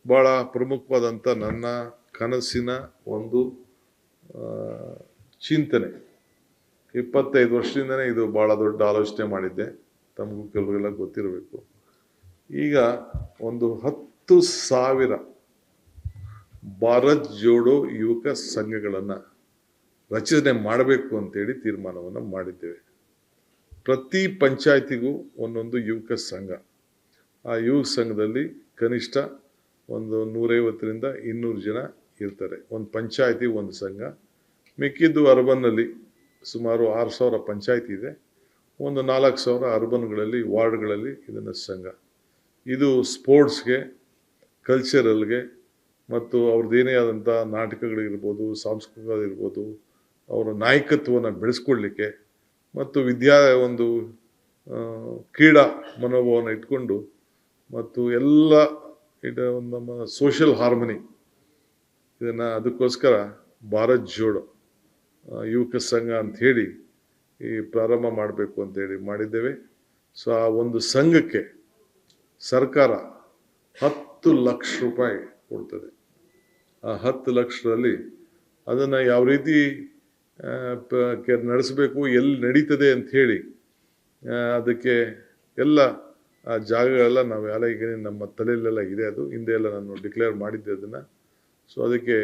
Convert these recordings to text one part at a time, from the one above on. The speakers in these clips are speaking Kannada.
ಭಾಳ ಪ್ರಮುಖವಾದಂಥ ನನ್ನ ಕನಸಿನ ಒಂದು ಚಿಂತನೆ. 25 ವರ್ಷದಿಂದನೇ ಇದು ಭಾಳ ದೊಡ್ಡ ಆಲೋಚನೆ ಮಾಡಿದ್ದೆ. ತಮಗೂ ಕೆಲವರೆಲ್ಲ ಗೊತ್ತಿರಬೇಕು. ಈಗ ಒಂದು 10,000 ಭಾರತ್ ಜೋಡೋ ಯುವಕ ಸಂಘಗಳನ್ನು ರಚನೆ ಮಾಡಬೇಕು ಅಂತೇಳಿ ತೀರ್ಮಾನವನ್ನು ಮಾಡಿದ್ದೇವೆ. ಪ್ರತಿ ಪಂಚಾಯತಿಗೂ ಒಂದೊಂದು ಯುವಕ ಸಂಘ. ಆ ಯುವಕ ಸಂಘದಲ್ಲಿ ಕನಿಷ್ಠ ಒಂದು 150ರಿಂದ 200 ಜನ ಇರ್ತಾರೆ. ಒಂದು ಪಂಚಾಯತಿ ಒಂದು ಸಂಘ. ಮಿಕ್ಕಿದ್ದು ಅರ್ಬನ್ನಲ್ಲಿ ಸುಮಾರು 6,000 ಪಂಚಾಯತಿ ಇದೆ. ಒಂದು 4,000 ಅರ್ಬನ್ಗಳಲ್ಲಿ ವಾರ್ಡ್ಗಳಲ್ಲಿ ಇದನ್ನು ಸಂಘ. ಇದು ಸ್ಪೋರ್ಟ್ಸ್ಗೆ, ಕಲ್ಚರಲ್ಗೆ ಮತ್ತು ಅವ್ರದ್ದೇನೇ ಆದಂಥ ನಾಟಕಗಳಿರ್ಬೋದು, ಸಾಂಸ್ಕೃತಿಕಗಳಿರ್ಬೋದು, ಅವರ ನಾಯಕತ್ವವನ್ನು ಬೆಳೆಸ್ಕೊಳ್ಲಿಕ್ಕೆ ಮತ್ತು ಒಂದು ಕ್ರೀಡಾ ಮನೋಭಾವನ ಇಟ್ಕೊಂಡು ಮತ್ತು ಎಲ್ಲ ನಮ್ಮ ಸೋಷಿಯಲ್ ಹಾರ್ಮನಿ ಇದನ್ನು ಅದಕ್ಕೋಸ್ಕರ ಭಾರತ್ ಜೋಡೋ ಯುವಕ ಸಂಘ ಅಂಥೇಳಿ ಈ ಪ್ರಾರಂಭ ಮಾಡಬೇಕು ಅಂತೇಳಿ ಮಾಡಿದ್ದೇವೆ. ಸೊ ಆ ಒಂದು ಸಂಘಕ್ಕೆ ಸರ್ಕಾರ 10 ಲಕ್ಷ ರೂಪಾಯಿ ಕೊಡ್ತದೆ. ಆ 10 ಲಕ್ಷದಲ್ಲಿ ಅದನ್ನು ಯಾವ ರೀತಿ ನಡೆಸಬೇಕು, ಎಲ್ಲಿ ನಡೀತದೆ ಅಂಥೇಳಿ ಅದಕ್ಕೆ ಎಲ್ಲ ಆ ಜಾಗಗಳೆಲ್ಲ ನಾವೆಲ್ಲ ಈಗ ನಮ್ಮ ತಲೆಯಲ್ಲೆಲ್ಲ ಇದೆ. ಅದು ಹಿಂದೆ ಎಲ್ಲ ನಾನು ಡಿಕ್ಲೇರ್ ಮಾಡಿದ್ದೆ ಅದನ್ನು. ಸೊ ಅದಕ್ಕೆ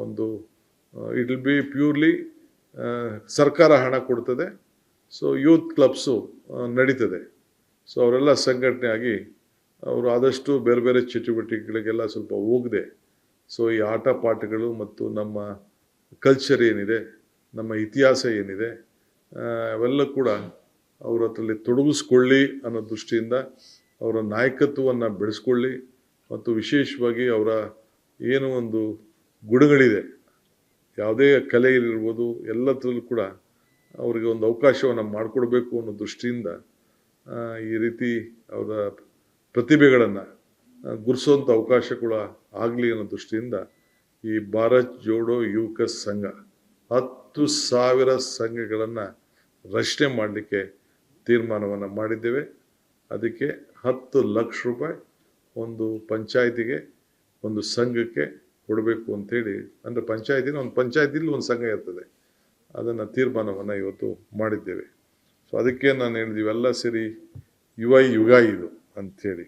ಒಂದು ಇಟ್ ವಿಲ್ ಬಿ ಪ್ಯೂರ್ಲಿ ಸರ್ಕಾರ ಹಣ ಕೊಡ್ತದೆ. ಸೊ ಯೂತ್ ಕ್ಲಬ್ಸು ನಡೀತದೆ. ಸೊ ಅವರೆಲ್ಲ ಸಂಘಟನೆ ಆಗಿ ಅವರು ಆದಷ್ಟು ಬೇರೆ ಬೇರೆ ಚಟುವಟಿಕೆಗಳಿಗೆಲ್ಲ ಸ್ವಲ್ಪ ಹೋಗದೆ, ಸೊ ಈ ಆಟ ಪಾಠಗಳು ಮತ್ತು ನಮ್ಮ ಕಲ್ಚರ್ ಏನಿದೆ, ನಮ್ಮ ಇತಿಹಾಸ ಏನಿದೆ, ಅವೆಲ್ಲ ಕೂಡ ಅವ್ರ ಹತ್ರಲ್ಲಿ ತೊಡಗಿಸ್ಕೊಳ್ಳಿ ಅನ್ನೋ ದೃಷ್ಟಿಯಿಂದ ಅವರ ನಾಯಕತ್ವವನ್ನು ಬೆಳೆಸ್ಕೊಳ್ಳಿ ಮತ್ತು ವಿಶೇಷವಾಗಿ ಅವರ ಏನು ಒಂದು ಗುಣಗಳಿದೆ, ಯಾವುದೇ ಕಲೆಯಲ್ಲಿರ್ಬೋದು, ಎಲ್ಲದರಲ್ಲೂ ಕೂಡ ಅವರಿಗೆ ಒಂದು ಅವಕಾಶವನ್ನು ಮಾಡಿಕೊಡ್ಬೇಕು ಅನ್ನೋ ದೃಷ್ಟಿಯಿಂದ ಈ ರೀತಿ ಅವರ ಪ್ರತಿಭೆಗಳನ್ನು ಗುರುಸುವಂಥ ಅವಕಾಶ ಕೂಡ ಆಗಲಿ ಅನ್ನೋ ದೃಷ್ಟಿಯಿಂದ ಈ ಭಾರತ್ ಜೋಡೋ ಯುವಕ ಸಂಘ 10,000 ಸಂಘಗಳನ್ನು ರಚನೆ ಮಾಡಲಿಕ್ಕೆ ತೀರ್ಮಾನವನ್ನು ಮಾಡಿದ್ದೇವೆ. ಅದಕ್ಕೆ 10 ಲಕ್ಷ ರೂಪಾಯಿ ಒಂದು ಪಂಚಾಯತಿಗೆ, ಒಂದು ಸಂಘಕ್ಕೆ ಕೊಡಬೇಕು ಅಂಥೇಳಿ. ಅಂದರೆ ಒಂದು ಪಂಚಾಯತಿಲಿ ಒಂದು ಸಂಘ ಇರ್ತದೆ. ಅದನ್ನು ತೀರ್ಮಾನವನ್ನು ಇವತ್ತು ಮಾಡಿದ್ದೇವೆ. ಸೊ ಅದಕ್ಕೆ ನಾನು ಹೇಳಿದ್ವಿ ಎಲ್ಲ ಸೇರಿ ಯುಗ ಇದು ಅಂಥೇಳಿ.